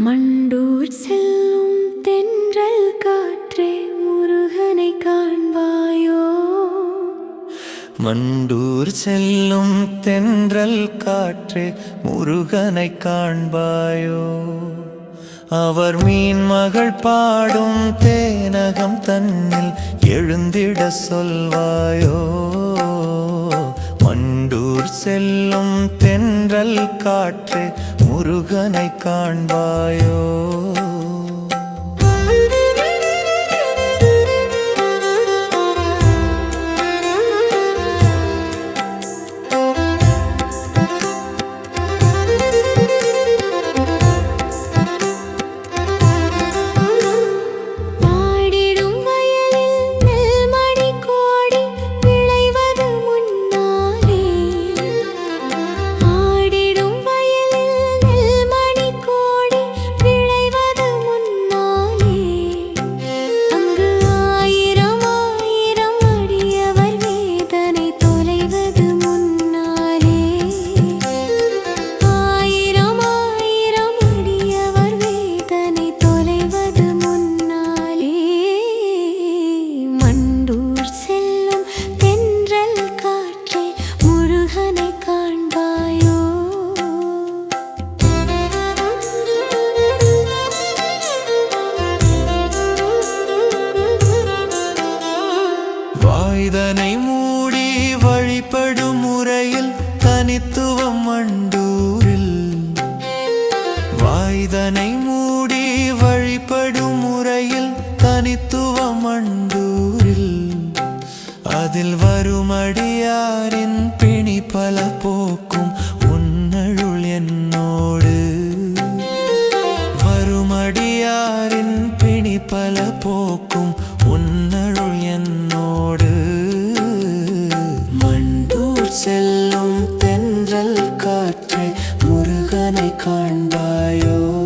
மண்டூர் செல்லும் தென்றல் காற்றே முருகனை காண்பாயோ. மண்டூர் செல்லும் தென்றல் காற்றே முருகனை காண்பாயோ. அவர் மீன் மகள் பாடும் தேனகம் தன்னில் எழுந்திட சொல்வாயோ. மண்டூர் செல்லும் தென்றல் காற்றே முருகனை காண்பாயோ. வாய்தனை மூடி வழிபடும் முறையில் தனித்துவம் மண்டூரில். வாய்தனை மூடி வழிபடும் முறையில் தனித்துவம் மண்டூரில். அதில் வரும் அடியாரின் பிணி பல போக்கும் உன்னருள் என்னோடு. வரும் அடியாரின் பிணி பல போக்கும் உன்னருள் என்னோடு. மண்டூர் செல்லும் தென்றல் காற்றே முருகனை காண்பாயோ.